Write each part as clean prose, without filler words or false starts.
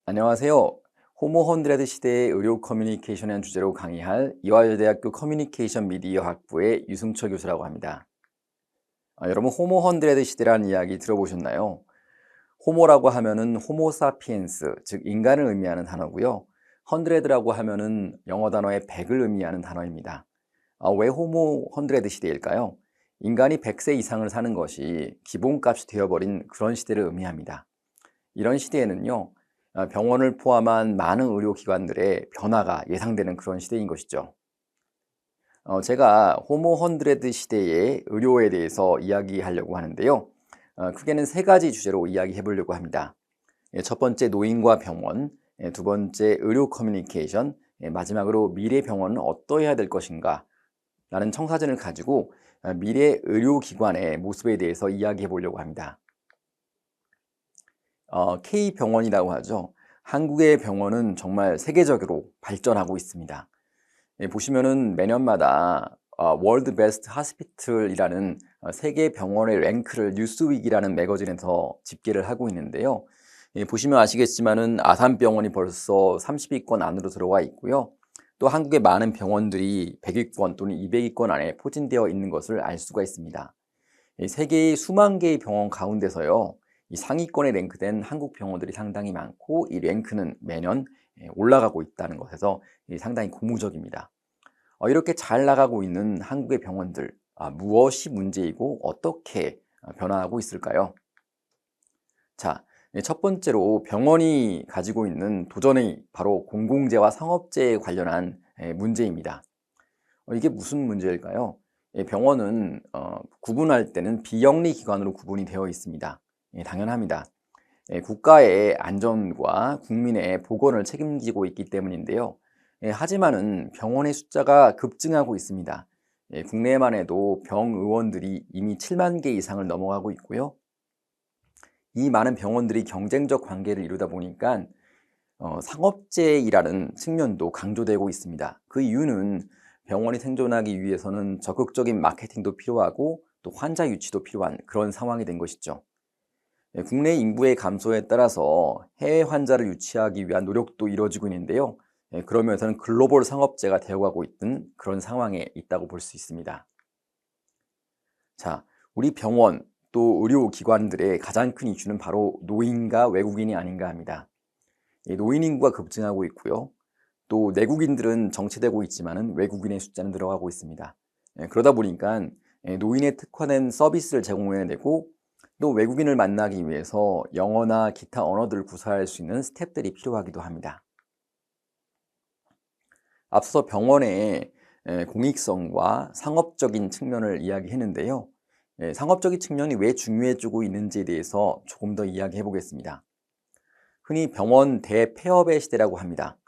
안녕하세요. 호모 헌드레드 시대의 의료 커뮤니케이션이라는 주제로 강의할 이화여대학교 커뮤니케이션 미디어 학부의 유승철 교수라고 합니다. 여러분 호모 헌드레드 시대라는 이야기 들어보셨나요? 호모라고 하면은 호모 사피엔스, 즉 인간을 의미하는 단어고요. 헌드레드라고 하면은 영어 단어의 100을 의미하는 단어입니다. 왜 호모 헌드레드 시대일까요? 인간이 100세 이상을 사는 것이 기본값이 되어버린 그런 시대를 의미합니다. 이런 시대에는요, 병원을 포함한 많은 의료기관들의 변화가 예상되는 그런 시대인 것이죠. 제가 호모 헌드레드 시대의 의료에 대해서 이야기하려고 하는데요. 크게는 세 가지 주제로 이야기해 보려고 합니다. 첫 번째 노인과 병원, 두 번째 의료 커뮤니케이션, 마지막으로 미래 병원은 어떠해야 될 것인가 라는 청사진을 가지고 미래 의료기관의 모습에 대해서 이야기해 보려고 합니다. K병원이라고 하죠. 한국의 병원은 정말 세계적으로 발전하고 있습니다. 보시면은 매년마다 월드 베스트 하스피틀이라는 세계 병원의 랭크를 뉴스윅이라는 매거진에서 집계를 하고 있는데요. 보시면 아시겠지만은 아산병원이 벌써 30위권 안으로 들어와 있고요. 또 한국의 많은 병원들이 100위권 또는 200위권 안에 포진되어 있는 것을 알 수가 있습니다. 세계의 수만 개의 병원 가운데서요, 이 상위권에 랭크된 한국 병원들이 상당히 많고 이 랭크는 매년 올라가고 있다는 것에서 상당히 고무적입니다. 이렇게 잘 나가고 있는 한국의 병원들, 무엇이 문제이고 어떻게 변화하고 있을까요? 자, 첫 번째로 병원이 가지고 있는 도전이 바로 공공재와 상업재에 관련한 문제입니다. 이게 무슨 문제일까요? 병원은 구분할 때는 비영리 기관으로 구분이 되어 있습니다. 당연합니다. 국가의 안전과 국민의 보건을 책임지고 있기 때문인데요. 하지만은 병원의 숫자가 급증하고 있습니다. 국내에만 해도 병의원들이 이미 7만 개 이상을 넘어가고 있고요. 이 많은 병원들이 경쟁적 관계를 이루다 보니까 상업재이라는 측면도 강조되고 있습니다. 그 이유는 병원이 생존하기 위해서는 적극적인 마케팅도 필요하고 또 환자 유치도 필요한 그런 상황이 된 것이죠. 국내 인구의 감소에 따라서 해외 환자를 유치하기 위한 노력도 이루어지고 있는데요. 그러면서는 글로벌 상업재가 되어가고 있는 그런 상황에 있다고 볼 수 있습니다. 자, 우리 병원 또 의료기관들의 가장 큰 이슈는 바로 노인과 외국인이 아닌가 합니다. 노인 인구가 급증하고 있고요. 또 내국인들은 정체되고 있지만은 외국인의 숫자는 늘어가고 있습니다. 그러다 보니까 노인에 특화된 서비스를 제공해야 되고 또 외국인을 만나기 위해서 영어나 기타 언어들을 구사할 수 있는 스태프들이 필요하기도 합니다. 앞서 병원의 공익성과 상업적인 측면을 이야기했는데요. 상업적인 측면이 왜 중요해지고 있는지에 대해서 조금 더 이야기해 보겠습니다. 흔히 병원 대폐업의 시대라고 합니다.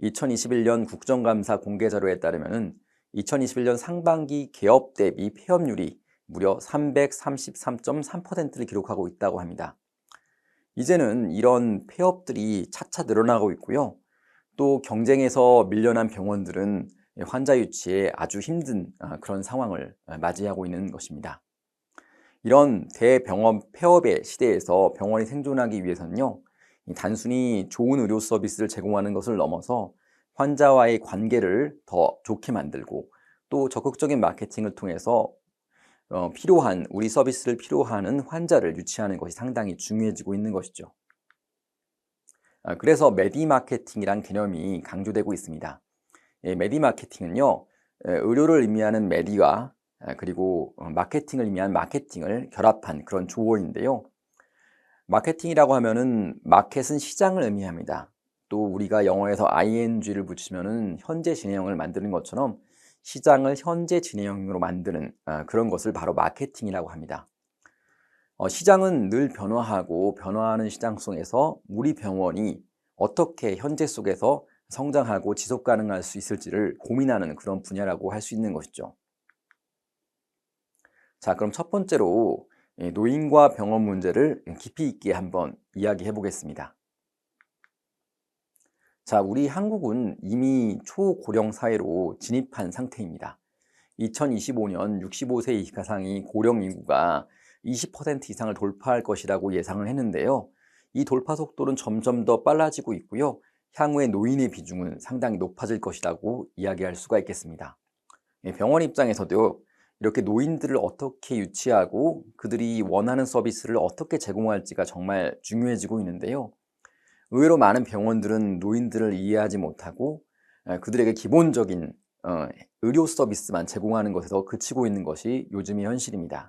2021년 국정감사 공개 자료에 따르면 2021년 상반기 개업 대비 폐업률이 무려 333.3%를 기록하고 있다고 합니다. 이제는 이런 폐업들이 차차 늘어나고 있고요. 또 경쟁에서 밀려난 병원들은 환자 유치에 아주 힘든 그런 상황을 맞이하고 있는 것입니다. 이런 대병원 폐업의 시대에서 병원이 생존하기 위해서는요, 단순히 좋은 의료 서비스를 제공하는 것을 넘어서 환자와의 관계를 더 좋게 만들고 또 적극적인 마케팅을 통해서 필요한 우리 서비스를 필요하는 환자를 유치하는 것이 상당히 중요해지고 있는 것이죠. 그래서 메디 마케팅이란 개념이 강조되고 있습니다. 메디 마케팅은요, 의료를 의미하는 메디와 그리고 마케팅을 의미한 마케팅을 결합한 그런 조어인데요. 마케팅이라고 하면은 마켓은 시장을 의미합니다. 또 우리가 영어에서 ing를 붙이면은 현재 진행형을 만드는 것처럼 시장을 현재 진행형으로 만드는 그런 것을 바로 마케팅이라고 합니다. 시장은 늘 변화하고 변화하는 시장 속에서 우리 병원이 어떻게 현재 속에서 성장하고 지속 가능할 수 있을지를 고민하는 그런 분야라고 할 수 있는 것이죠. 자, 그럼 첫 번째로 노인과 병원 문제를 깊이 있게 한번 이야기해 보겠습니다. 자, 우리 한국은 이미 초고령 사회로 진입한 상태입니다. 2025년 65세 이상의 고령 인구가 20% 이상을 돌파할 것이라고 예상을 했는데요. 이 돌파 속도는 점점 더 빨라지고 있고요. 향후에 노인의 비중은 상당히 높아질 것이라고 이야기할 수가 있겠습니다. 병원 입장에서도 이렇게 노인들을 어떻게 유치하고 그들이 원하는 서비스를 어떻게 제공할지가 정말 중요해지고 있는데요. 의외로 많은 병원들은 노인들을 이해하지 못하고 그들에게 기본적인 의료 서비스만 제공하는 것에서 그치고 있는 것이 요즘의 현실입니다.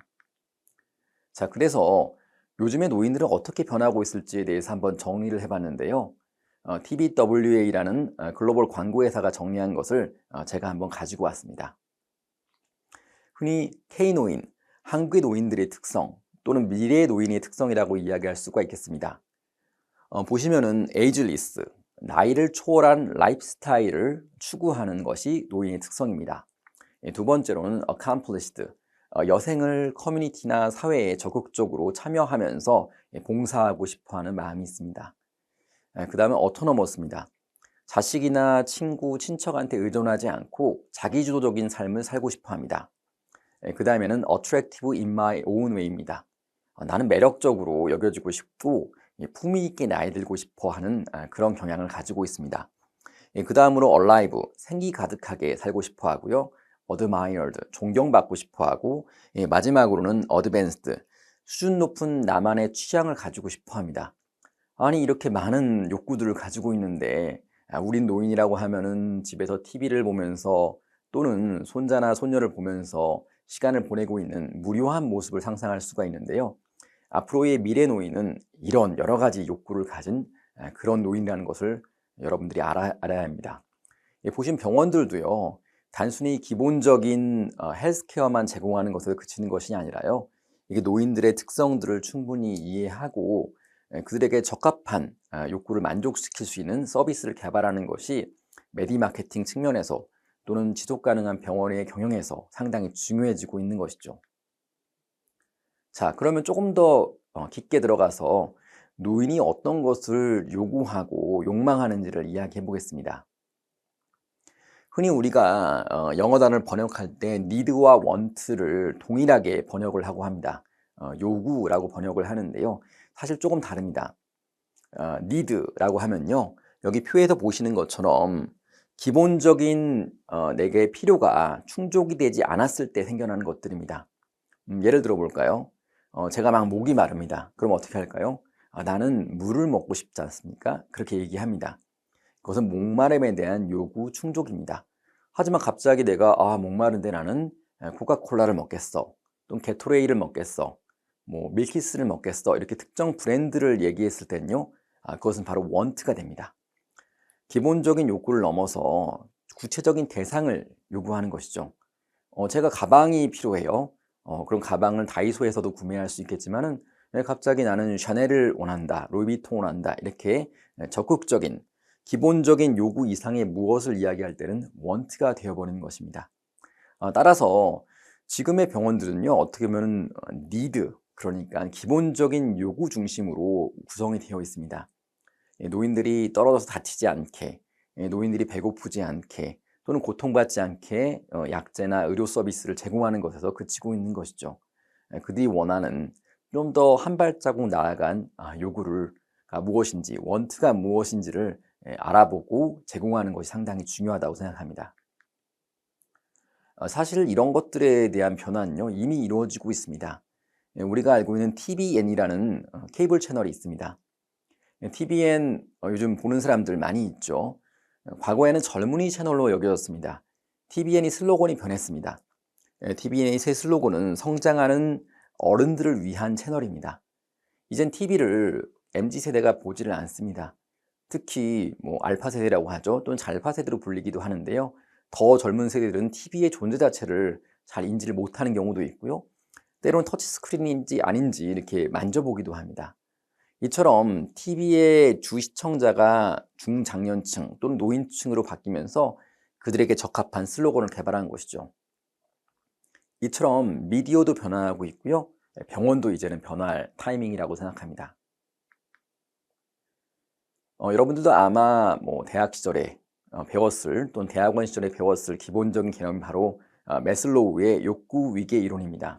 자, 그래서 요즘의 노인들은 어떻게 변하고 있을지에 대해서 한번 정리를 해봤는데요. TBWA라는 글로벌 광고회사가 정리한 것을 제가 한번 가지고 왔습니다. 흔히 K노인, 한국의 노인들의 특성 또는 미래의 노인의 특성이라고 이야기할 수가 있겠습니다. 보시면은 에이지리스, 나이를 초월한 라이프 스타일을 추구하는 것이 노인의 특성입니다. 두 번째로는 accomplished, 여생을 커뮤니티나 사회에 적극적으로 참여하면서 봉사하고 싶어하는 마음이 있습니다. 그 다음에 autonomous입니다. 자식이나 친구, 친척한테 의존하지 않고 자기주도적인 삶을 살고 싶어합니다. 그 다음에는 attractive in my own way입니다. 나는 매력적으로 여겨지고 싶고 품위 있게 나이 들고 싶어 하는 그런 경향을 가지고 있습니다. 그 다음으로 alive, 생기 가득하게 살고 싶어 하고요. admired, 존경받고 싶어 하고 마지막으로는 advanced, 수준 높은 나만의 취향을 가지고 싶어 합니다. 아니 이렇게 많은 욕구들을 가지고 있는데 우린 노인이라고 하면은 집에서 TV를 보면서 또는 손자나 손녀를 보면서 시간을 보내고 있는 무료한 모습을 상상할 수가 있는데요. 앞으로의 미래 노인은 이런 여러 가지 욕구를 가진 그런 노인이라는 것을 여러분들이 알아야 합니다. 보신 병원들도요, 단순히 기본적인 헬스케어만 제공하는 것에 그치는 것이 아니라요, 이게 노인들의 특성들을 충분히 이해하고 그들에게 적합한 욕구를 만족시킬 수 있는 서비스를 개발하는 것이 메디마케팅 측면에서 또는 지속가능한 병원의 경영에서 상당히 중요해지고 있는 것이죠. 자, 그러면 조금 더 깊게 들어가서 노인이 어떤 것을 요구하고 욕망하는지를 이야기해 보겠습니다. 흔히 우리가 영어 단어를 번역할 때 need와 want를 동일하게 번역을 하고 합니다. 요구라고 번역을 하는데요. 사실 조금 다릅니다. need라고 하면요. 여기 표에서 보시는 것처럼 기본적인 내게 필요가 충족이 되지 않았을 때 생겨나는 것들입니다. 예를 들어 볼까요? 제가 막 목이 마릅니다. 그럼 어떻게 할까요? 나는 물을 먹고 싶지 않습니까? 그렇게 얘기합니다. 그것은 목마름에 대한 요구 충족입니다. 하지만 갑자기 내가 목마른데 나는 코카콜라를 먹겠어. 또는 게토레이를 먹겠어. 뭐 밀키스를 먹겠어. 이렇게 특정 브랜드를 얘기했을 때는요. 그것은 바로 want가 됩니다. 기본적인 욕구를 넘어서 구체적인 대상을 요구하는 것이죠. 제가 가방이 필요해요. 그럼 가방을 다이소에서도 구매할 수 있겠지만은 갑자기 나는 샤넬을 원한다, 루이비통을 원한다 이렇게 적극적인 기본적인 요구 이상의 무엇을 이야기할 때는 want가 되어버리는 것입니다. 따라서 지금의 병원들은요 어떻게 보면 need, 그러니까 기본적인 요구 중심으로 구성이 되어 있습니다. 노인들이 떨어져서 다치지 않게, 노인들이 배고프지 않게 또는 고통받지 않게 약제나 의료 서비스를 제공하는 것에서 그치고 있는 것이죠. 그들이 원하는 좀 더 한 발자국 나아간 요구를 무엇인지, want가 무엇인지를 알아보고 제공하는 것이 상당히 중요하다고 생각합니다. 사실 이런 것들에 대한 변화는요 이미 이루어지고 있습니다. 우리가 알고 있는 TVN이라는 케이블 채널이 있습니다. TVN 요즘 보는 사람들 많이 있죠. 과거에는 젊은이 채널로 여겨졌습니다. TVN이 슬로건이 변했습니다. TVN의 새 슬로건은 성장하는 어른들을 위한 채널입니다. 이젠 TV를 MZ세대가 보지를 않습니다. 특히 뭐 알파 세대라고 하죠. 또는 잘파 세대로 불리기도 하는데요. 더 젊은 세대들은 TV의 존재 자체를 잘 인지를 못하는 경우도 있고요. 때로는 터치스크린인지 아닌지 이렇게 만져보기도 합니다. 이처럼 TV의 주 시청자가 중장년층 또는 노인층으로 바뀌면서 그들에게 적합한 슬로건을 개발한 것이죠. 이처럼 미디어도 변화하고 있고요. 병원도 이제는 변화할 타이밍이라고 생각합니다. 여러분들도 아마 뭐 대학 시절에 배웠을 또는 대학원 시절에 배웠을 기본적인 개념이 바로 매슬로우의 욕구 위계 이론입니다.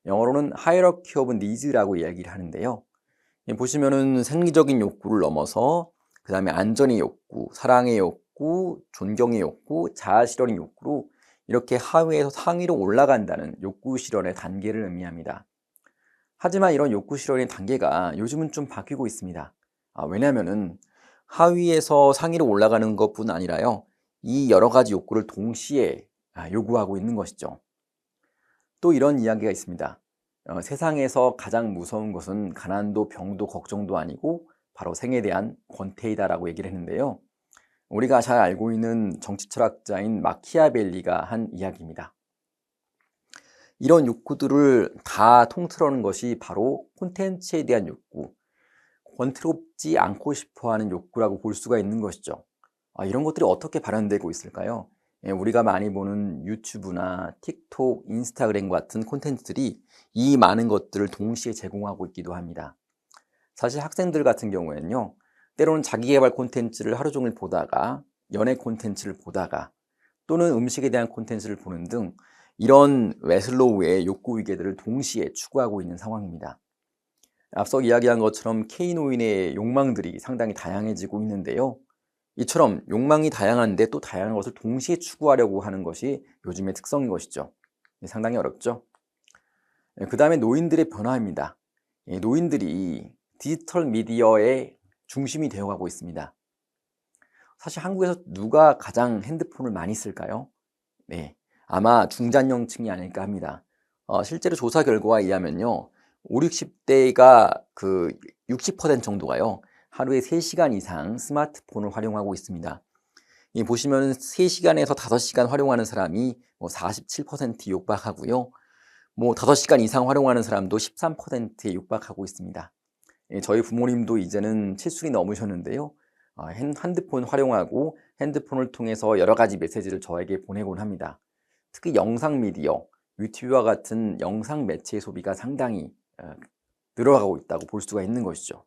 영어로는 Hierarchy of Needs라고 이야기를 하는데요. 보시면은 생리적인 욕구를 넘어서 그 다음에 안전의 욕구, 사랑의 욕구, 존경의 욕구, 자아 실현의 욕구로 이렇게 하위에서 상위로 올라간다는 욕구 실현의 단계를 의미합니다. 하지만 이런 욕구 실현의 단계가 요즘은 좀 바뀌고 있습니다. 왜냐하면은 하위에서 상위로 올라가는 것뿐 아니라요, 이 여러 가지 욕구를 동시에 요구하고 있는 것이죠. 또 이런 이야기가 있습니다. 세상에서 가장 무서운 것은 가난도 병도 걱정도 아니고 바로 생에 대한 권태이다라고 얘기를 했는데요. 우리가 잘 알고 있는 정치 철학자인 마키아벨리가 한 이야기입니다. 이런 욕구들을 다 통틀어는 것이 바로 콘텐츠에 대한 욕구, 권태롭지 않고 싶어하는 욕구라고 볼 수가 있는 것이죠. 이런 것들이 어떻게 발현되고 있을까요? 우리가 많이 보는 유튜브나 틱톡, 인스타그램 같은 콘텐츠들이 이 많은 것들을 동시에 제공하고 있기도 합니다. 사실 학생들 같은 경우에는요, 때로는 자기계발 콘텐츠를 하루 종일 보다가 연애 콘텐츠를 보다가 또는 음식에 대한 콘텐츠를 보는 등 이런 웨슬로우의 욕구 위계들을 동시에 추구하고 있는 상황입니다. 앞서 이야기한 것처럼 K노인의 욕망들이 상당히 다양해지고 있는데요. 이처럼 욕망이 다양한데 또 다양한 것을 동시에 추구하려고 하는 것이 요즘의 특성인 것이죠. 상당히 어렵죠. 그 다음에 노인들의 변화입니다. 노인들이 디지털 미디어의 중심이 되어가고 있습니다. 사실 한국에서 누가 가장 핸드폰을 많이 쓸까요? 네, 아마 중장년층이 아닐까 합니다. 실제로 조사 결과에 의하면요, 5, 60대가 그 60% 정도가요, 하루에 3시간 이상 스마트폰을 활용하고 있습니다. 보시면 3시간에서 5시간 활용하는 사람이 47%에 육박하고요. 5시간 이상 활용하는 사람도 13%에 육박하고 있습니다. 저희 부모님도 이제는 70이 넘으셨는데요. 핸드폰 활용하고 핸드폰을 통해서 여러 가지 메시지를 저에게 보내곤 합니다. 특히 영상 미디어, 유튜브와 같은 영상 매체 소비가 상당히 늘어가고 있다고 볼 수가 있는 것이죠.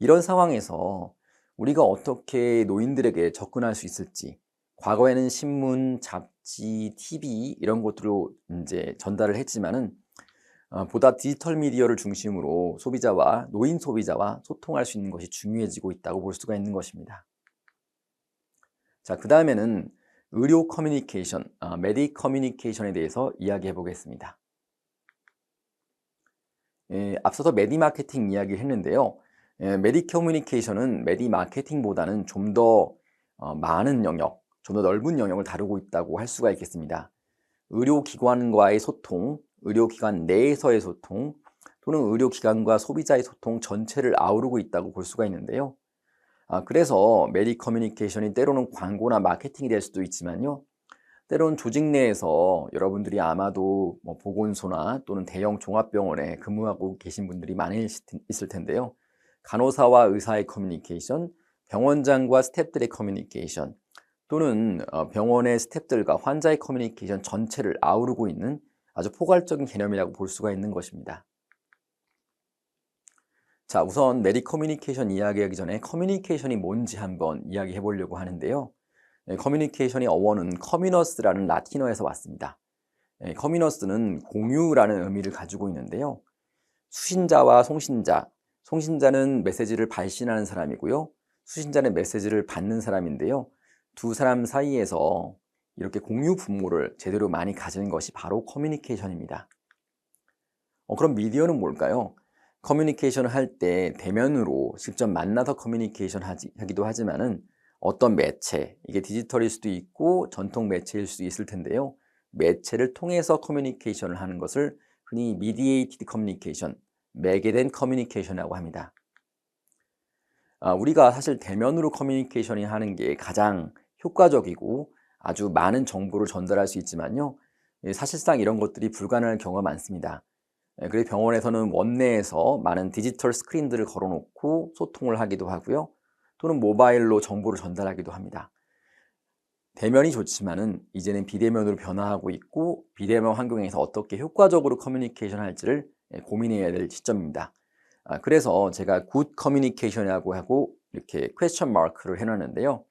이런 상황에서 우리가 어떻게 노인들에게 접근할 수 있을지, 과거에는 신문, 잡지, TV 이런 것들로 이제 전달을 했지만은 보다 디지털 미디어를 중심으로 소비자와 노인 소비자와 소통할 수 있는 것이 중요해지고 있다고 볼 수가 있는 것입니다. 자, 그 다음에는 의료 커뮤니케이션, 메디 커뮤니케이션에 대해서 이야기해 보겠습니다. 앞서서 메디 마케팅 이야기를 했는데요. 메디 커뮤니케이션은 메디 마케팅보다는 좀 더 많은 영역, 좀 더 넓은 영역을 다루고 있다고 할 수가 있겠습니다. 의료기관과의 소통, 의료기관 내에서의 소통, 또는 의료기관과 소비자의 소통 전체를 아우르고 있다고 볼 수가 있는데요. 그래서 메디 커뮤니케이션이 때로는 광고나 마케팅이 될 수도 있지만요. 때로는 조직 내에서 여러분들이 아마도 보건소나 또는 대형 종합병원에 근무하고 계신 분들이 많이 있을 텐데요. 간호사와 의사의 커뮤니케이션, 병원장과 스태프들의 커뮤니케이션, 또는 병원의 스태프들과 환자의 커뮤니케이션 전체를 아우르고 있는 아주 포괄적인 개념이라고 볼 수가 있는 것입니다. 자, 우선 메디 커뮤니케이션 이야기하기 전에 커뮤니케이션이 뭔지 한번 이야기해 보려고 하는데요. 커뮤니케이션의 어원은 커뮤너스라는 라틴어에서 왔습니다. 커뮤너스는 공유라는 의미를 가지고 있는데요. 수신자와 송신자, 송신자는 메시지를 발신하는 사람이고요. 수신자는 메시지를 받는 사람인데요. 두 사람 사이에서 이렇게 공유 분모를 제대로 많이 가진 것이 바로 커뮤니케이션입니다. 그럼 미디어는 뭘까요? 커뮤니케이션을 할 때 대면으로 직접 만나서 커뮤니케이션 하기도 하지만은 어떤 매체, 이게 디지털일 수도 있고 전통 매체일 수도 있을 텐데요. 매체를 통해서 커뮤니케이션을 하는 것을 흔히 미디에이티드 커뮤니케이션, 매개된 커뮤니케이션이라고 합니다. 우리가 사실 대면으로 커뮤니케이션이 하는 게 가장 효과적이고 아주 많은 정보를 전달할 수 있지만요. 사실상 이런 것들이 불가능한 경우가 많습니다. 그래서 병원에서는 원내에서 많은 디지털 스크린들을 걸어놓고 소통을 하기도 하고요. 또는 모바일로 정보를 전달하기도 합니다. 대면이 좋지만은 이제는 비대면으로 변화하고 있고 비대면 환경에서 어떻게 효과적으로 커뮤니케이션 할지를 고민해야 될 시점입니다. 그래서 제가 굿 커뮤니케이션이라고 하고 이렇게 퀘스천 마크를 해놨는데요.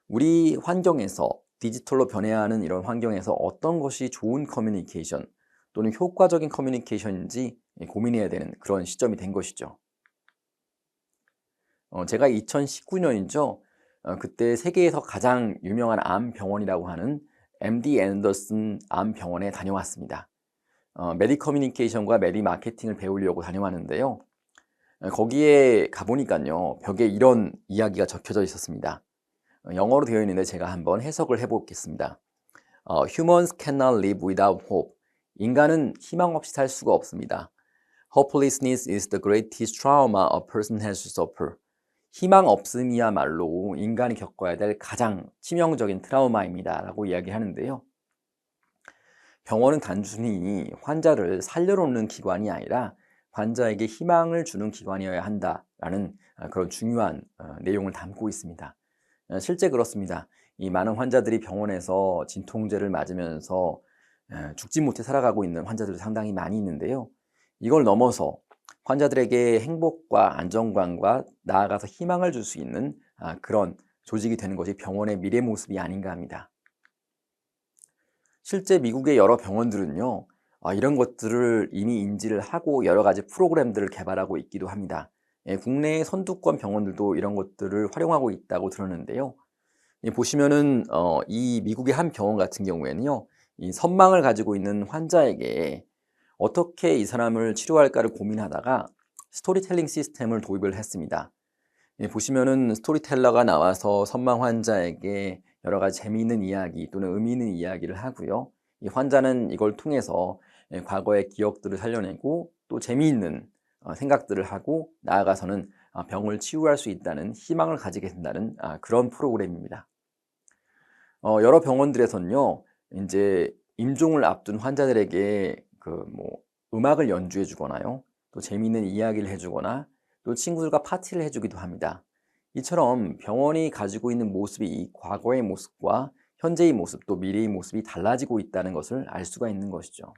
우리 환경에서 디지털로 변해야 하는 이런 환경에서 어떤 것이 좋은 커뮤니케이션 또는 효과적인 커뮤니케이션인지 고민해야 되는 그런 시점이 된 것이죠. 제가 2019년이죠. 그때 세계에서 가장 유명한 암 병원이라고 하는 MD 앤더슨 암 병원에 다녀왔습니다. 메디 커뮤니케이션과 메디 마케팅을 배우려고 다녀왔는데요. 거기에 가보니까요, 벽에 이런 이야기가 적혀져 있었습니다. 영어로 되어 있는데 제가 한번 해석을 해보겠습니다. Humans cannot live without hope. 인간은 희망 없이 살 수가 없습니다. Hopelessness is the greatest trauma a person has to suffer. 희망 없음이야말로 인간이 겪어야 될 가장 치명적인 트라우마입니다. 라고 이야기하는데요. 병원은 단순히 환자를 살려놓는 기관이 아니라 환자에게 희망을 주는 기관이어야 한다라는 그런 중요한 내용을 담고 있습니다. 실제 그렇습니다. 이 많은 환자들이 병원에서 진통제를 맞으면서 죽지 못해 살아가고 있는 환자들도 상당히 많이 있는데요. 이걸 넘어서 환자들에게 행복과 안정감과 나아가서 희망을 줄 수 있는 그런 조직이 되는 것이 병원의 미래 모습이 아닌가 합니다. 실제 미국의 여러 병원들은요, 이런 것들을 이미 인지를 하고 여러 가지 프로그램들을 개발하고 있기도 합니다. 국내의 선두권 병원들도 이런 것들을 활용하고 있다고 들었는데요. 보시면은 이 미국의 한 병원 같은 경우에는요, 이 선망을 가지고 있는 환자에게 어떻게 이 사람을 치료할까를 고민하다가 스토리텔링 시스템을 도입을 했습니다. 보시면은 스토리텔러가 나와서 선망 환자에게 여러 가지 재미있는 이야기 또는 의미 있는 이야기를 하고요. 이 환자는 이걸 통해서 과거의 기억들을 살려내고 또 재미있는 생각들을 하고 나아가서는 병을 치유할 수 있다는 희망을 가지게 된다는 그런 프로그램입니다. 여러 병원들에서는요, 이제 임종을 앞둔 환자들에게 음악을 연주해 주거나요, 또 재미있는 이야기를 해주거나 또 친구들과 파티를 해주기도 합니다. 이처럼 병원이 가지고 있는 모습이 과거의 모습과 현재의 모습 또 미래의 모습이 달라지고 있다는 것을 알 수가 있는 것이죠.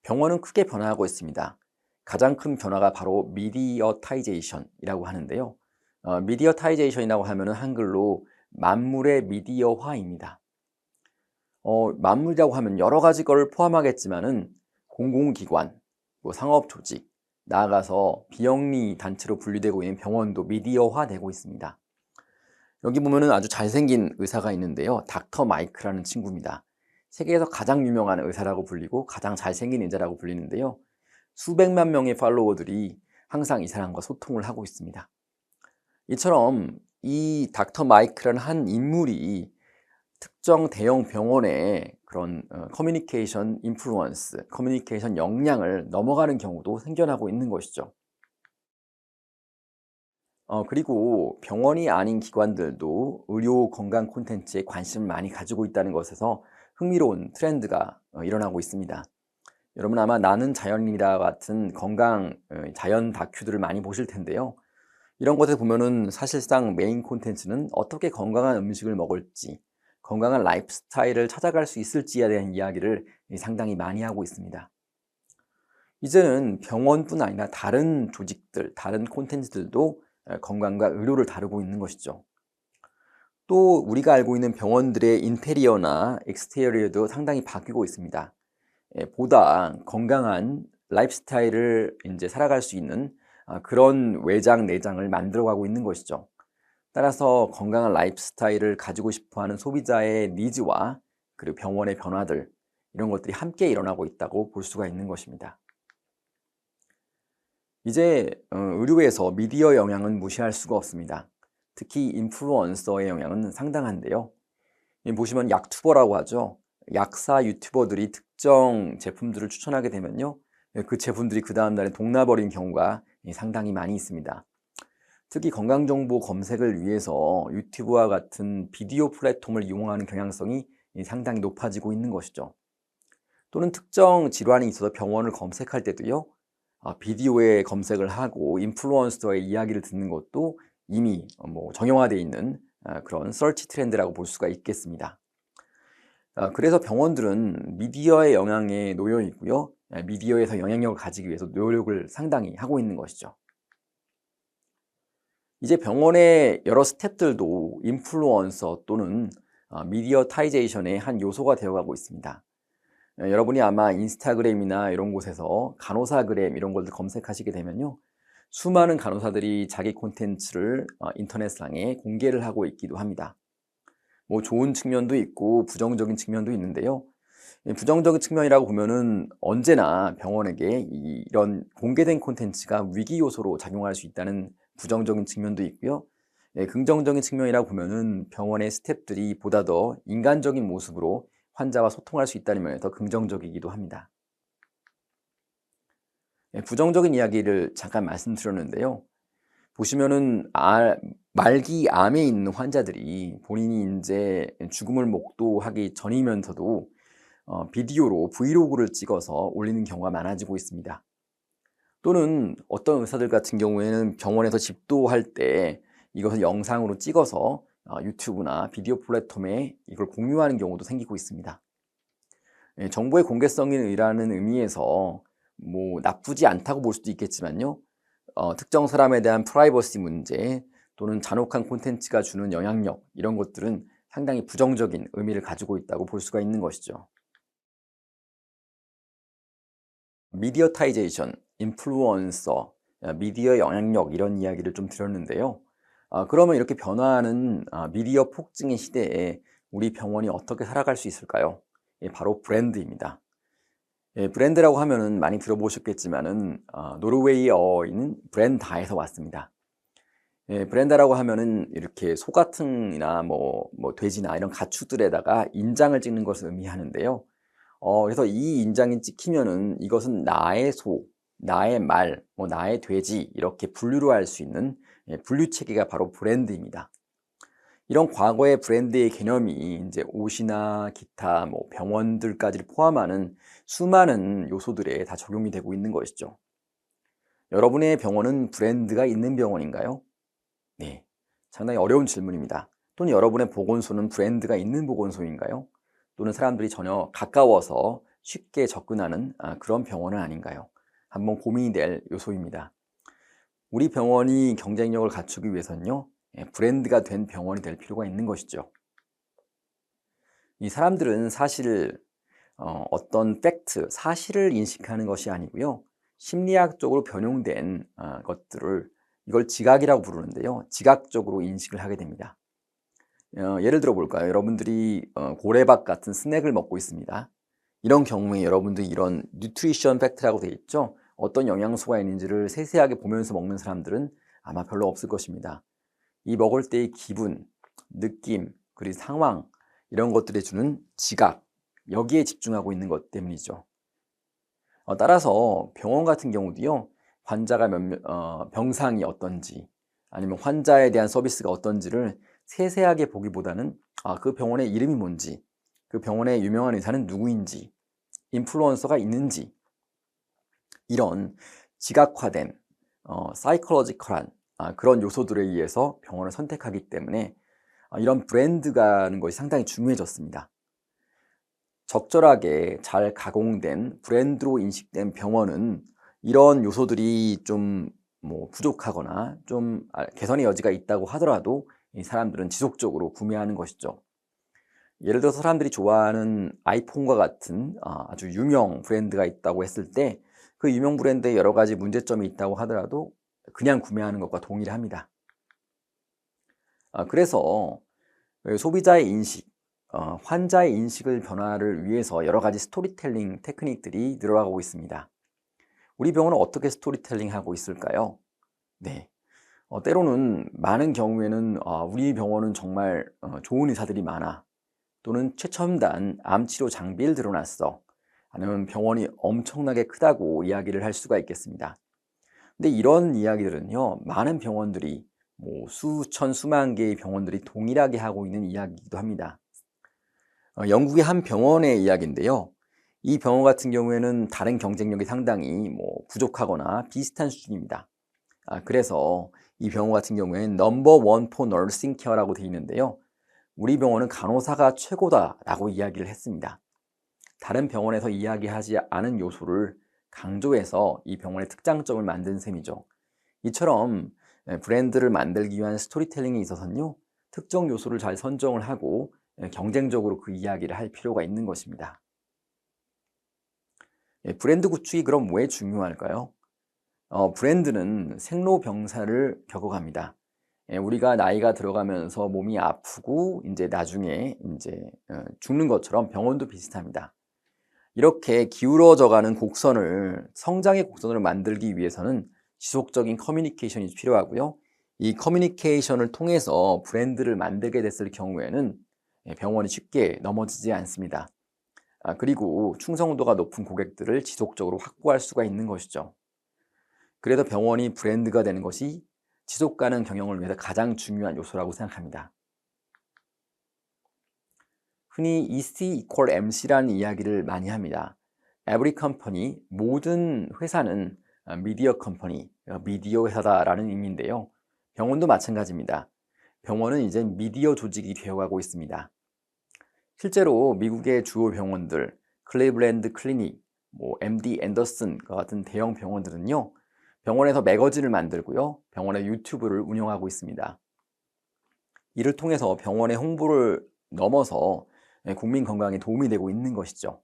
병원은 크게 변화하고 있습니다. 가장 큰 변화가 바로 미디어타이제이션이라고 하는데요. 미디어타이제이션이라고 하면 한글로 만물의 미디어화입니다. 만물이라고 하면 여러 가지 걸 포함하겠지만은 공공기관, 상업조직, 나아가서 비영리 단체로 분류되고 있는 병원도 미디어화되고 있습니다. 여기 보면은 아주 잘생긴 의사가 있는데요. 닥터 마이크라는 친구입니다. 세계에서 가장 유명한 의사라고 불리고 가장 잘생긴 의사라고 불리는데요. 수백만 명의 팔로워들이 항상 이 사람과 소통을 하고 있습니다. 이처럼 이 닥터 마이크라는 한 인물이 특정 대형 병원의 그런 커뮤니케이션 인플루언스, 커뮤니케이션 역량을 넘어가는 경우도 생겨나고 있는 것이죠. 그리고 병원이 아닌 기관들도 의료 건강 콘텐츠에 관심을 많이 가지고 있다는 것에서 흥미로운 트렌드가 일어나고 있습니다. 여러분 아마 나는 자연이다 같은 건강 자연 다큐들을 많이 보실 텐데요. 이런 것에 보면은 사실상 메인 콘텐츠는 어떻게 건강한 음식을 먹을지, 건강한 라이프 스타일을 찾아갈 수 있을지에 대한 이야기를 상당히 많이 하고 있습니다. 이제는 병원뿐 아니라 다른 조직들, 다른 콘텐츠들도 건강과 의료를 다루고 있는 것이죠. 또 우리가 알고 있는 병원들의 인테리어나 엑스테리어도 상당히 바뀌고 있습니다. 보다 건강한 라이프 스타일을 이제 살아갈 수 있는 그런 외장, 내장을 만들어가고 있는 것이죠. 따라서 건강한 라이프 스타일을 가지고 싶어하는 소비자의 니즈와 그리고 병원의 변화들, 이런 것들이 함께 일어나고 있다고 볼 수가 있는 것입니다. 이제 의료에서 미디어 영향은 무시할 수가 없습니다. 특히 인플루언서의 영향은 상당한데요. 보시면 약투버라고 하죠. 약사 유튜버들이 특정 제품들을 추천하게 되면요, 그 제품들이 그 다음 날에 동나버린 경우가 상당히 많이 있습니다. 특히 건강정보 검색을 위해서 유튜브와 같은 비디오 플랫폼을 이용하는 경향성이 상당히 높아지고 있는 것이죠. 또는 특정 질환이 있어서 병원을 검색할 때도요, 비디오에 검색을 하고 인플루언서의 이야기를 듣는 것도 이미 정형화되어 있는 그런 서치 트렌드라고 볼 수가 있겠습니다. 그래서 병원들은 미디어의 영향에 놓여 있고요, 미디어에서 영향력을 가지기 위해서 노력을 상당히 하고 있는 것이죠. 이제 병원의 여러 스태프들도 인플루언서 또는 미디어타이제이션의 한 요소가 되어가고 있습니다. 여러분이 아마 인스타그램이나 이런 곳에서 간호사그램 이런 걸 검색하시게 되면요, 수많은 간호사들이 자기 콘텐츠를 인터넷상에 공개를 하고 있기도 합니다. 뭐 좋은 측면도 있고 부정적인 측면도 있는데요. 부정적인 측면이라고 보면은 언제나 병원에게 이런 공개된 콘텐츠가 위기 요소로 작용할 수 있다는 부정적인 측면도 있고요. 긍정적인 측면이라고 보면은 병원의 스태프들이 보다 더 인간적인 모습으로 환자와 소통할 수 있다는 면에서 긍정적이기도 합니다. 부정적인 이야기를 잠깐 말씀드렸는데요. 보시면은 말기 암에 있는 환자들이 본인이 이제 죽음을 목도하기 전이면서도 비디오로 브이로그를 찍어서 올리는 경우가 많아지고 있습니다. 또는 어떤 의사들 같은 경우에는 병원에서 집도할 때 이것을 영상으로 찍어서 유튜브나 비디오 플랫폼에 이걸 공유하는 경우도 생기고 있습니다. 정보의 공개성이라는 의미에서 뭐 나쁘지 않다고 볼 수도 있겠지만요. 특정 사람에 대한 프라이버시 문제 또는 잔혹한 콘텐츠가 주는 영향력 이런 것들은 상당히 부정적인 의미를 가지고 있다고 볼 수가 있는 것이죠. 미디어타이제이션, 인플루언서, 미디어 영향력 이런 이야기를 좀 드렸는데요. 그러면 이렇게 변화하는 미디어 폭증의 시대에 우리 병원이 어떻게 살아갈 수 있을까요? 바로 브랜드입니다. 브랜드라고 하면은 많이 들어보셨겠지만은 노르웨이어인 브랜다에서 왔습니다. 브랜다라고 하면은 이렇게 소 같은이나 뭐 돼지나 이런 가축들에다가 인장을 찍는 것을 의미하는데요. 그래서 이 인장이 찍히면은 이것은 나의 소, 나의 말, 뭐 나의 돼지 이렇게 분류로 할 수 있는 분류 체계가 바로 브랜드입니다. 이런 과거의 브랜드의 개념이 이제 옷이나 기타 뭐 병원들까지를 포함하는 수많은 요소들에 다 적용이 되고 있는 것이죠. 여러분의 병원은 브랜드가 있는 병원인가요? 네, 상당히 어려운 질문입니다. 또는 여러분의 보건소는 브랜드가 있는 보건소인가요? 또는 사람들이 전혀 가까워서 쉽게 접근하는 그런 병원은 아닌가요? 한번 고민이 될 요소입니다. 우리 병원이 경쟁력을 갖추기 위해서는요, 브랜드가 된 병원이 될 필요가 있는 것이죠. 이 사람들은 사실 어떤 팩트, 사실을 인식하는 것이 아니고요, 심리학적으로 변형된 것들을 이걸 지각이라고 부르는데요, 지각적으로 인식을 하게 됩니다. 예를 들어 볼까요? 여러분들이 고래밥 같은 스낵을 먹고 있습니다. 이런 경우에 여러분들이 이런 뉴트리션 팩트라고 되어 있죠? 어떤 영양소가 있는지를 세세하게 보면서 먹는 사람들은 아마 별로 없을 것입니다. 이 먹을 때의 기분, 느낌, 그리고 상황 이런 것들에 주는 지각, 여기에 집중하고 있는 것 때문이죠. 따라서 병원 같은 경우도요, 환자가 병상이 어떤지 아니면 환자에 대한 서비스가 어떤지를 세세하게 보기보다는 그 병원의 이름이 뭔지, 그 병원의 유명한 의사는 누구인지, 인플루언서가 있는지 이런 지각화된 사이콜로지컬한 그런 요소들에 의해서 병원을 선택하기 때문에 이런 브랜드가 하는 것이 상당히 중요해졌습니다. 적절하게 잘 가공된 브랜드로 인식된 병원은 이런 요소들이 좀 뭐 부족하거나 좀 개선의 여지가 있다고 하더라도 이 사람들은 지속적으로 구매하는 것이죠. 예를 들어서 사람들이 좋아하는 아이폰과 같은 아주 유명 브랜드가 있다고 했을 때 그 유명 브랜드에 여러 가지 문제점이 있다고 하더라도 그냥 구매하는 것과 동일합니다. 그래서 소비자의 인식, 환자의 인식을 변화를 위해서 여러 가지 스토리텔링 테크닉들이 늘어나고 있습니다. 우리 병원은 어떻게 스토리텔링 하고 있을까요? 네. 때로는 많은 경우에는 우리 병원은 정말 좋은 의사들이 많아. 또는 최첨단 암치료 장비를 들어놨어. 아니면 병원이 엄청나게 크다고 이야기를 할 수가 있겠습니다. 근데 이런 이야기들은요, 많은 병원들이 뭐 수천, 수만 개의 병원들이 동일하게 하고 있는 이야기이기도 합니다. 영국의 한 병원의 이야기인데요. 이 병원 같은 경우에는 다른 경쟁력이 상당히 뭐 부족하거나 비슷한 수준입니다. 그래서 이 병원 같은 경우에는 넘버 원 포 너싱 케어라고 되어 있는데요. 우리 병원은 간호사가 최고다라고 이야기를 했습니다. 다른 병원에서 이야기하지 않은 요소를 강조해서 이 병원의 특장점을 만든 셈이죠. 이처럼 브랜드를 만들기 위한 스토리텔링에 있어서는요, 특정 요소를 잘 선정을 하고 경쟁적으로 그 이야기를 할 필요가 있는 것입니다. 브랜드 구축이 그럼 왜 중요할까요? 브랜드는 생로병사를 겪어갑니다. 우리가 나이가 들어가면서 몸이 아프고 이제 나중에 이제 죽는 것처럼 병원도 비슷합니다. 이렇게 기울어져가는 곡선을 성장의 곡선으로 만들기 위해서는 지속적인 커뮤니케이션이 필요하고요. 이 커뮤니케이션을 통해서 브랜드를 만들게 됐을 경우에는 병원이 쉽게 넘어지지 않습니다. 그리고 충성도가 높은 고객들을 지속적으로 확보할 수가 있는 것이죠. 그래서 병원이 브랜드가 되는 것이 지속 가능 경영을 위해서 가장 중요한 요소라고 생각합니다. 흔히 EC=MC라는 이야기를 많이 합니다. Every company, 모든 회사는 미디어 컴퍼니, 미디어 회사다라는 의미인데요. 병원도 마찬가지입니다. 병원은 이제 미디어 조직이 되어가고 있습니다. 실제로 미국의 주요 병원들, 클리블랜드 클리닉, MD 앤더슨과 같은 대형 병원들은요, 병원에서 매거진을 만들고요, 병원의 유튜브를 운영하고 있습니다. 이를 통해서 병원의 홍보를 넘어서 국민 건강에 도움이 되고 있는 것이죠.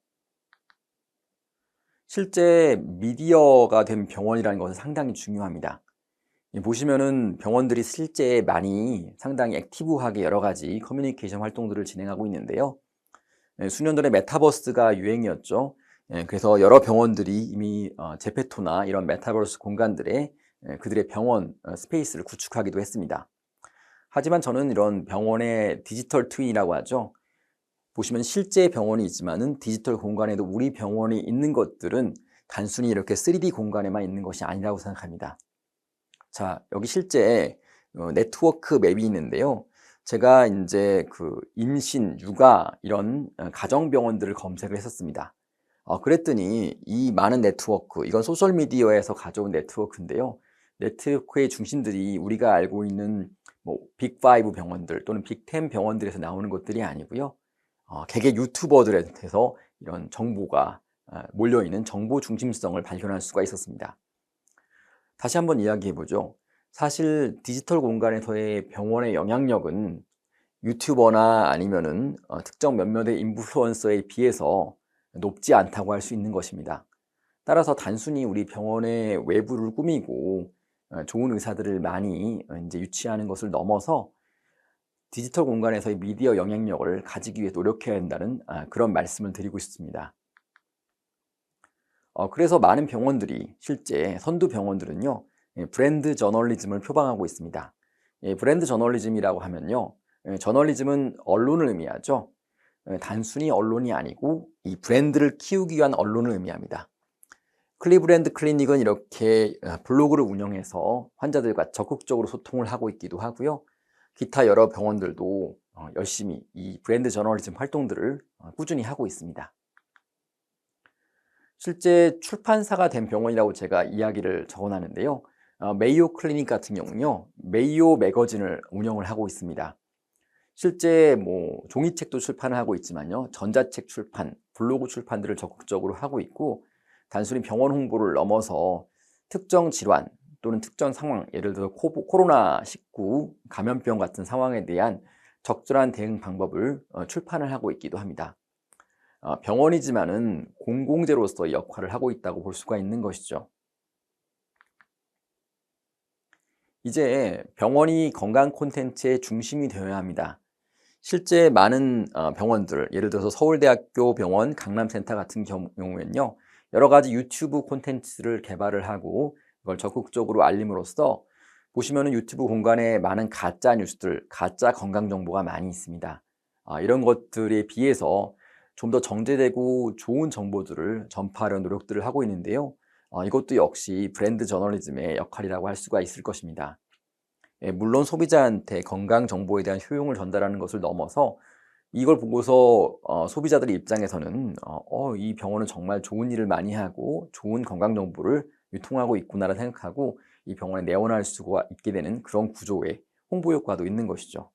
실제 미디어가 된 병원이라는 것은 상당히 중요합니다. 보시면은 병원들이 실제 많이 상당히 액티브하게 여러 가지 커뮤니케이션 활동들을 진행하고 있는데요. 수년 전에 메타버스가 유행이었죠. 그래서 여러 병원들이 이미 제페토나 이런 메타버스 공간들에 그들의 병원 스페이스를 구축하기도 했습니다. 하지만 저는 이런 병원의 디지털 트윈이라고 하죠. 보시면 실제 병원이 있지만은 디지털 공간에도 우리 병원이 있는 것들은 단순히 이렇게 3D 공간에만 있는 것이 아니라고 생각합니다. 자, 여기 실제 네트워크 맵이 있는데요. 제가 이제 임신, 육아 이런 가정병원들을 검색을 했었습니다. 그랬더니 이 많은 네트워크, 이건 소셜미디어에서 가져온 네트워크인데요. 네트워크의 중심들이 우리가 알고 있는 빅5 병원들 또는 빅10 병원들에서 나오는 것들이 아니고요. 개개 유튜버들한테서 이런 정보가 몰려있는 정보 중심성을 발견할 수가 있었습니다. 다시 한번 이야기해보죠. 사실 디지털 공간에서의 병원의 영향력은 유튜버나 아니면은 특정 몇몇의 인플루언서에 비해서 높지 않다고 할 수 있는 것입니다. 따라서 단순히 우리 병원의 외부를 꾸미고 좋은 의사들을 많이 이제 유치하는 것을 넘어서 디지털 공간에서의 미디어 영향력을 가지기 위해 노력해야 한다는 그런 말씀을 드리고 싶습니다. 그래서 많은 병원들이 실제 선두 병원들은요, 브랜드 저널리즘을 표방하고 있습니다. 브랜드 저널리즘이라고 하면요, 저널리즘은 언론을 의미하죠. 단순히 언론이 아니고 이 브랜드를 키우기 위한 언론을 의미합니다. 클리블랜드 클리닉은 이렇게 블로그를 운영해서 환자들과 적극적으로 소통을 하고 있기도 하고요. 기타 여러 병원들도 열심히 이 브랜드 저널리즘 활동들을 꾸준히 하고 있습니다. 실제 출판사가 된 병원이라고 제가 이야기를 적어놨는데요. 메이오 클리닉 같은 경우는요, 메이오 매거진을 운영을 하고 있습니다. 실제 종이책도 출판을 하고 있지만요, 전자책 출판, 블로그 출판들을 적극적으로 하고 있고, 단순히 병원 홍보를 넘어서 특정 질환 또는 특정 상황, 예를 들어 코로나19 감염병 같은 상황에 대한 적절한 대응 방법을 출판을 하고 있기도 합니다. 병원이지만은 공공재로서의 역할을 하고 있다고 볼 수가 있는 것이죠. 이제 병원이 건강 콘텐츠의 중심이 되어야 합니다. 실제 많은 병원들, 예를 들어서 서울대학교 병원 강남센터 같은 경우에는요, 여러 가지 유튜브 콘텐츠를 개발을 하고 그걸 적극적으로 알림으로써 보시면은 유튜브 공간에 많은 가짜 뉴스들, 가짜 건강 정보가 많이 있습니다. 이런 것들에 비해서 좀 더 정제되고 좋은 정보들을 전파하려는 노력들을 하고 있는데요. 이것도 역시 브랜드 저널리즘의 역할이라고 할 수가 있을 것입니다. 물론 소비자한테 건강 정보에 대한 효용을 전달하는 것을 넘어서 이걸 보고서 소비자들의 입장에서는 이 병원은 정말 좋은 일을 많이 하고 좋은 건강 정보를 유통하고 있구나라 생각하고 이 병원에 내원할 수가 있게 되는 그런 구조의 홍보 효과도 있는 것이죠.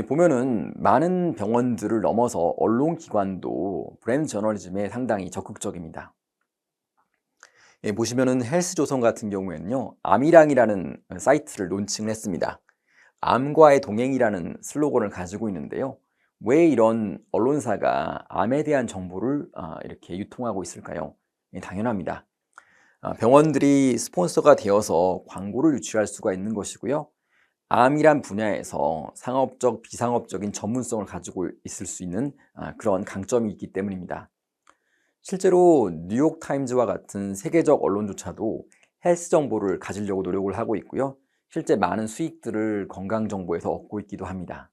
보면은 많은 병원들을 넘어서 언론기관도 브랜드 저널리즘에 상당히 적극적입니다. 보시면은 헬스조선 같은 경우에는요, 암이랑이라는 사이트를 론칭을 했습니다. 암과의 동행이라는 슬로건을 가지고 있는데요. 왜 이런 언론사가 암에 대한 정보를 이렇게 유통하고 있을까요? 당연합니다. 병원들이 스폰서가 되어서 광고를 유치할 수가 있는 것이고요. 암이란 분야에서 상업적, 비상업적인 전문성을 가지고 있을 수 있는 그런 강점이 있기 때문입니다. 실제로 뉴욕타임즈와 같은 세계적 언론조차도 헬스 정보를 가지려고 노력을 하고 있고요. 실제 많은 수익들을 건강 정보에서 얻고 있기도 합니다.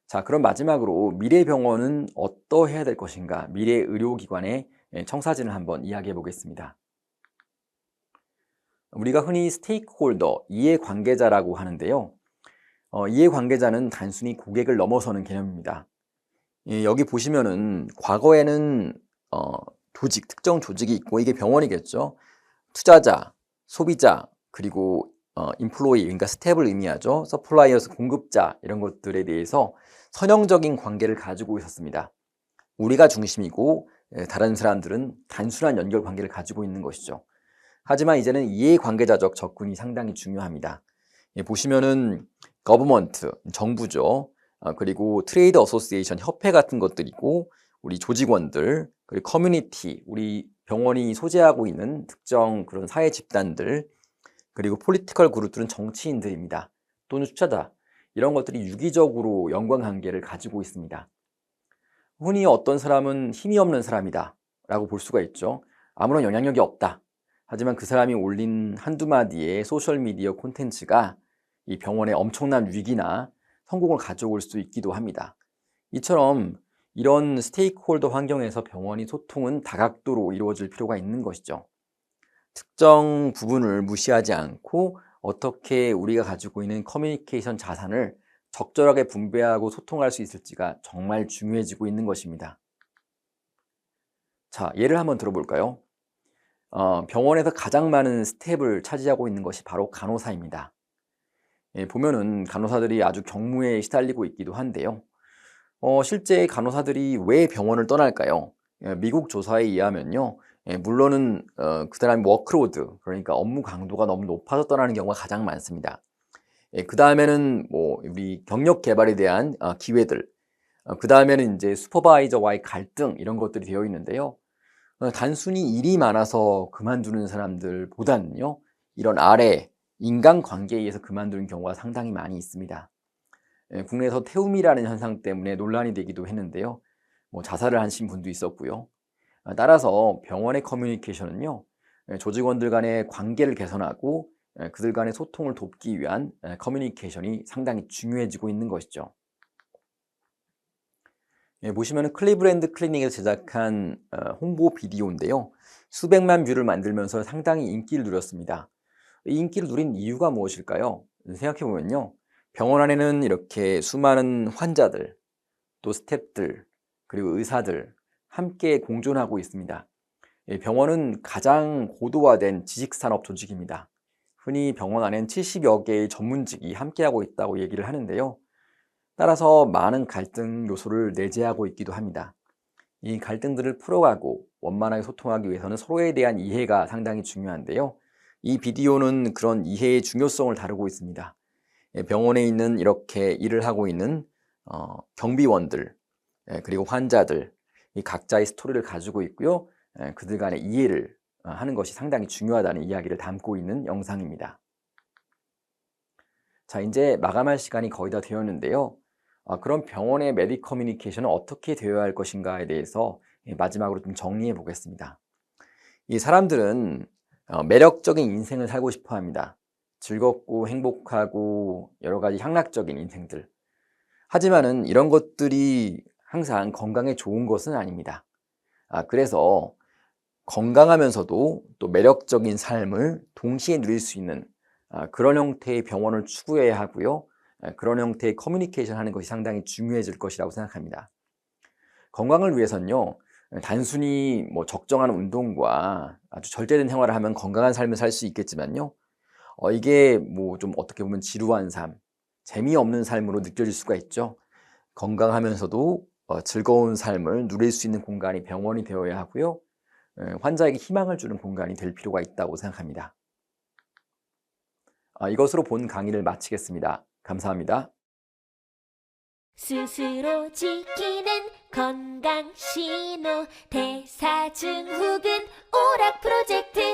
자, 그럼 마지막으로 미래 병원은 어떠해야 될 것인가? 미래 의료기관의 청사진을 한번 이야기해 보겠습니다. 우리가 흔히 스테이크홀더, 이해관계자라고 하는데요. 이해관계자는 단순히 고객을 넘어서는 개념입니다. 여기 보시면은 과거에는 조직, 특정 조직이 있고 이게 병원이겠죠. 투자자, 소비자, 그리고 인플로이, 그러니까 스텝을 의미하죠. 서플라이어스, 공급자 이런 것들에 대해서 선형적인 관계를 가지고 있었습니다. 우리가 중심이고 다른 사람들은 단순한 연결 관계를 가지고 있는 것이죠. 하지만 이제는 이해관계자적 접근이 상당히 중요합니다. 보시면은 거버먼트, 정부죠. 그리고 트레이드 어소시에이션, 협회 같은 것들이고 우리 조직원들, 그리고 커뮤니티, 우리 병원이 소재하고 있는 특정 그런 사회 집단들, 그리고 폴리티컬 그룹들은 정치인들입니다. 또는 투자자, 이런 것들이 유기적으로 연관관계를 가지고 있습니다. 흔히 어떤 사람은 힘이 없는 사람이다 라고 볼 수가 있죠. 아무런 영향력이 없다. 하지만 그 사람이 올린 한두 마디의 소셜미디어 콘텐츠가 이 병원에 엄청난 위기나 성공을 가져올 수 있기도 합니다. 이처럼 이런 스테이크홀더 환경에서 병원이 소통은 다각도로 이루어질 필요가 있는 것이죠. 특정 부분을 무시하지 않고 어떻게 우리가 가지고 있는 커뮤니케이션 자산을 적절하게 분배하고 소통할 수 있을지가 정말 중요해지고 있는 것입니다. 자, 예를 한번 들어볼까요? 병원에서 가장 많은 스텝을 차지하고 있는 것이 바로 간호사입니다. 보면은 간호사들이 아주 경무에 시달리고 있기도 한데요. 실제 간호사들이 왜 병원을 떠날까요? 미국 조사에 의하면요. 물론은 그 사람이 워크로드, 그러니까 업무 강도가 너무 높아서 떠나는 경우가 가장 많습니다. 그 다음에는 뭐 우리 경력 개발에 대한 기회들, 그 다음에는 이제 슈퍼바이저와의 갈등 이런 것들이 되어 있는데요. 단순히 일이 많아서 그만두는 사람들보다는요, 이런 아래 인간관계에 의해서 그만두는 경우가 상당히 많이 있습니다. 국내에서 태움이라는 현상 때문에 논란이 되기도 했는데요. 뭐 자살을 하신 분도 있었고요. 따라서 병원의 커뮤니케이션은요, 조직원들 간의 관계를 개선하고 그들 간의 소통을 돕기 위한 커뮤니케이션이 상당히 중요해지고 있는 것이죠. 보시면 클리브랜드 클리닉에서 제작한 홍보 비디오인데요. 수백만 뷰를 만들면서 상당히 인기를 누렸습니다. 이 인기를 누린 이유가 무엇일까요? 생각해보면요. 병원 안에는 이렇게 수많은 환자들, 또 스태프들, 그리고 의사들 함께 공존하고 있습니다. 병원은 가장 고도화된 지식산업 조직입니다. 흔히 병원 안에는 70여 개의 전문직이 함께하고 있다고 얘기를 하는데요. 따라서 많은 갈등 요소를 내재하고 있기도 합니다. 이 갈등들을 풀어가고 원만하게 소통하기 위해서는 서로에 대한 이해가 상당히 중요한데요. 이 비디오는 그런 이해의 중요성을 다루고 있습니다. 병원에 있는 이렇게 일을 하고 있는 경비원들, 그리고 환자들, 이 각자의 스토리를 가지고 있고요. 그들 간의 이해를 하는 것이 상당히 중요하다는 이야기를 담고 있는 영상입니다. 자, 이제 마감할 시간이 거의 다 되었는데요. 그럼 병원의 메디 커뮤니케이션은 어떻게 되어야 할 것인가에 대해서 마지막으로 좀 정리해 보겠습니다. 이 사람들은 매력적인 인생을 살고 싶어 합니다. 즐겁고 행복하고 여러 가지 향락적인 인생들. 하지만은 이런 것들이 항상 건강에 좋은 것은 아닙니다. 그래서 건강하면서도 또 매력적인 삶을 동시에 누릴 수 있는 그런 형태의 병원을 추구해야 하고요. 그런 형태의 커뮤니케이션 하는 것이 상당히 중요해질 것이라고 생각합니다. 건강을 위해서는요, 단순히 뭐 적정한 운동과 아주 절제된 생활을 하면 건강한 삶을 살 수 있겠지만요, 이게 뭐 좀 어떻게 보면 지루한 삶, 재미없는 삶으로 느껴질 수가 있죠. 건강하면서도 즐거운 삶을 누릴 수 있는 공간이 병원이 되어야 하고요. 환자에게 희망을 주는 공간이 될 필요가 있다고 생각합니다. 이것으로 본 강의를 마치겠습니다. 감사합니다. 스스로 지키는 건강 신호 대사증후군 오락 프로젝트